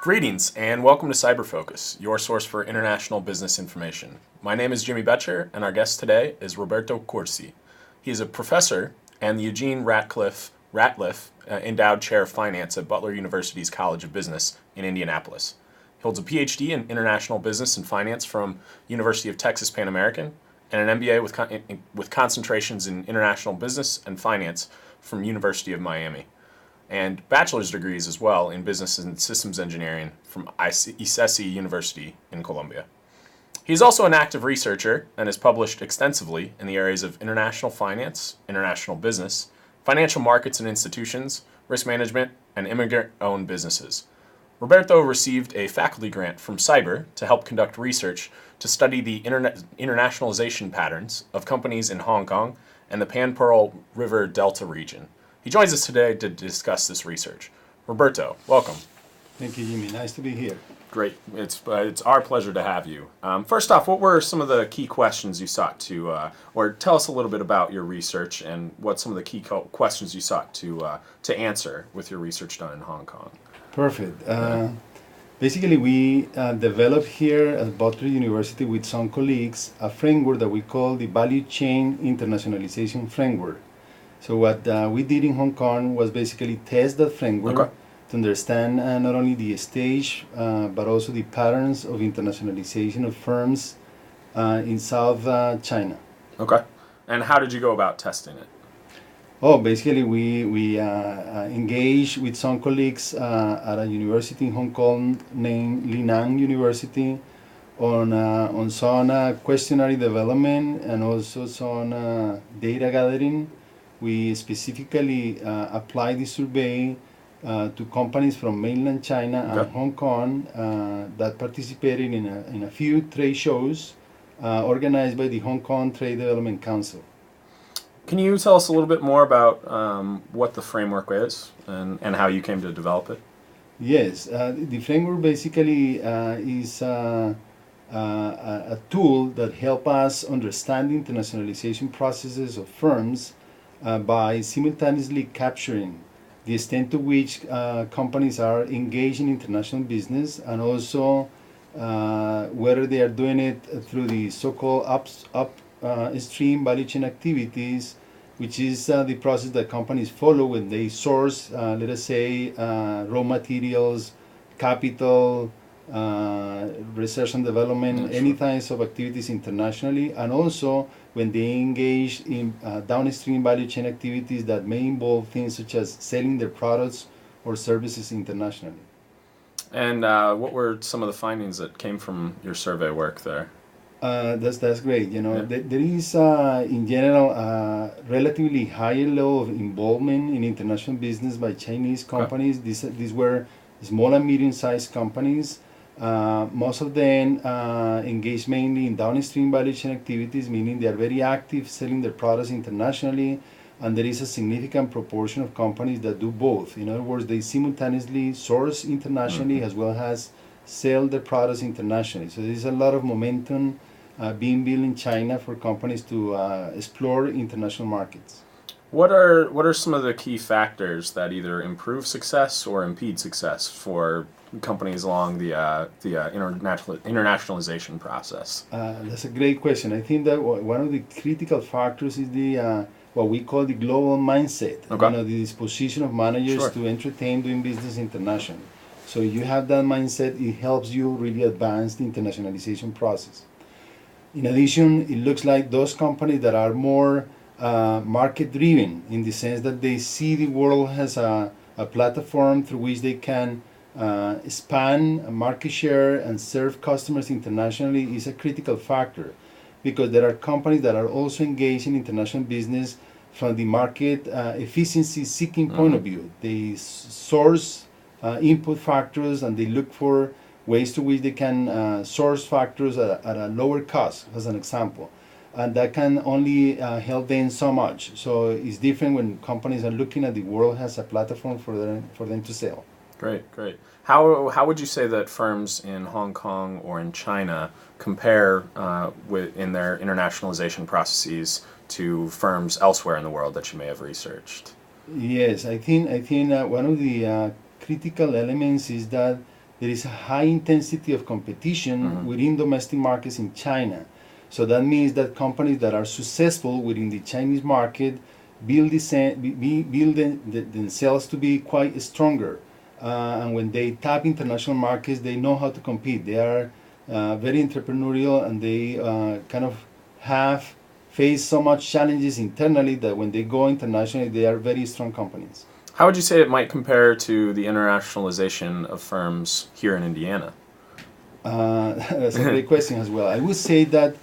Greetings and welcome to Cyber Focus, your source for international business information. My name is Jimmy Bettcher and our guest today is Roberto Curci. He is a professor and the Eugene Ratcliffe Endowed Chair of Finance at Butler University's College of Business in Indianapolis. He holds a PhD in International Business and Finance from University of Texas Pan American and an MBA with concentrations in International Business and Finance from University of Miami, and bachelor's degrees as well in Business and Systems Engineering from ISESI University in Colombia. He's also an active researcher and has published extensively in the areas of international finance, international business, financial markets and institutions, risk management, and immigrant-owned businesses. Roberto received a faculty grant from CIBER to help conduct research to study the internationalization patterns of companies in Hong Kong and the Pan-Pearl River Delta region. He joins us today to discuss this research. Roberto, welcome. Thank you, Jimmy. Nice to be here. Great. It's our pleasure to have you. First off, what were some of the key questions you sought to, or tell us a little bit about your research and what some of the key questions you sought to answer with your research done in Hong Kong? Perfect. Basically, we developed here at Butler University with some colleagues a framework that we call the Value Chain Internationalization Framework. So what we did in Hong Kong was basically test that framework to understand not only the stage, but also the patterns of internationalization of firms in South China. Okay. And how did you go about testing it? Oh, basically we engaged with some colleagues at a university in Hong Kong named Linnan University on some questionnaire development and also some data gathering. We specifically applied the survey to companies from mainland China and Hong Kong that participated in a few trade shows organized by the Hong Kong Trade Development Council. Can you tell us a little bit more about what the framework is and how you came to develop it? Yes, the framework basically is a tool that helps us understand the internationalization processes of firms by simultaneously capturing the extent to which companies are engaged in international business and also whether they are doing it through the so-called upstream value chain activities, which is the process that companies follow when they source, let us say, raw materials, capital, research and development, any kinds of activities internationally, and also when they engage in downstream value chain activities that may involve things such as selling their products or services internationally. And what were some of the findings that came from your survey work there? That's great. You know, there is in general a relatively higher level of involvement in international business by Chinese companies. These were small and medium-sized companies. Most of them engage mainly in downstream value chain activities, meaning they are very active selling their products internationally, and there is a significant proportion of companies that do both. In other words, they simultaneously source internationally as well as sell their products internationally. So there is a lot of momentum being built in China for companies to explore international markets. What are some of the key factors that either improve success or impede success for companies along the internationalization process? That's a great question. I think that one of the critical factors is the what we call the global mindset. You know, the disposition of managers to entertain doing business internationally. So you have that mindset, it helps you really advance the internationalization process. In addition, it looks like those companies that are more market driven in the sense that they see the world as a platform through which they can expand market share and serve customers internationally is a critical factor, because there are companies that are also engaged in international business from the market efficiency seeking point of view. They source input factors and they look for ways to which they can source factors at a lower cost, as an example. And that can only help them so much. So it's different when companies are looking at the world as a platform for them to sell. Great. How would you say that firms in Hong Kong or in China compare in their internationalization processes to firms elsewhere in the world that you may have researched? Yes, I think one of the critical elements is that there is a high intensity of competition within domestic markets in China. So that means that companies that are successful within the Chinese market build themselves to be quite stronger. And when they tap international markets, they know how to compete. They are very entrepreneurial, and they kind of have faced so much challenges internally that when they go internationally, they are very strong companies. How would you say it might compare to the internationalization of firms here in Indiana? That's a great question as well. I would say that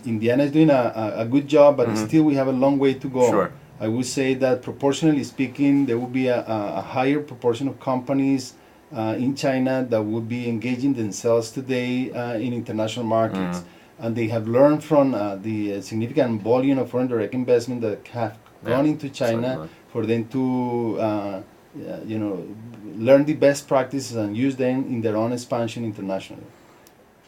Indiana is doing a good job, but still we have a long way to go. Sure. I would say that proportionally speaking, there will be a higher proportion of companies in China that would be engaging themselves today in international markets. And they have learned from the significant volume of foreign direct investment that have gone into China, certainly, for them to learn the best practices and use them in their own expansion internationally.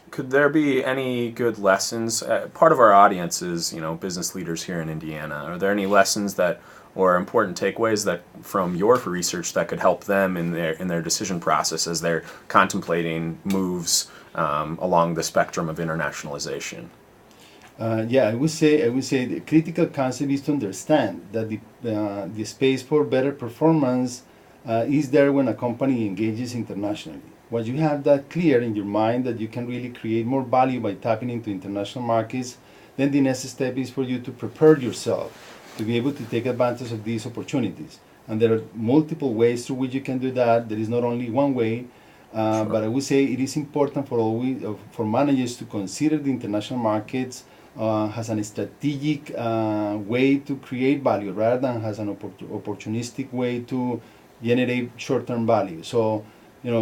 Could there be any good lessons? Part of our audience is, business leaders here in Indiana. Are there any lessons that, or important takeaways that from your research that could help them in their decision process as they're contemplating moves along the spectrum of internationalization? I would say the critical concept is to understand that the space for better performance is there when a company engages internationally. Once you have that clear in your mind that you can really create more value by tapping into international markets, then the next step is for you to prepare yourself to be able to take advantage of these opportunities. And there are multiple ways through which you can do that. There is not only one way, sure, but I would say it is important for managers to consider the international markets as a strategic way to create value rather than as an opportunistic way to generate short-term value. So,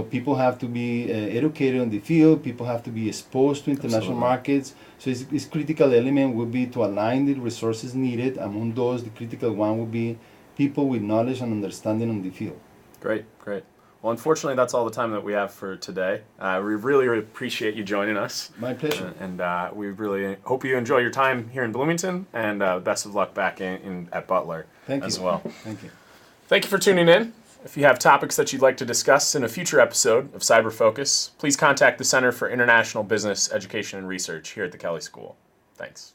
people have to be educated on the field. People have to be exposed to international markets. So its critical element would be to align the resources needed. Among those, the critical one would be people with knowledge and understanding on the field. Great. Well, unfortunately, that's all the time that we have for today. We really appreciate you joining us. My pleasure. And we really hope you enjoy your time here in Bloomington, and best of luck back at Butler as well. Thank you. Thank you for tuning in. If you have topics that you'd like to discuss in a future episode of Cyber Focus, please contact the Center for International Business Education and Research here at the Kelley School. Thanks.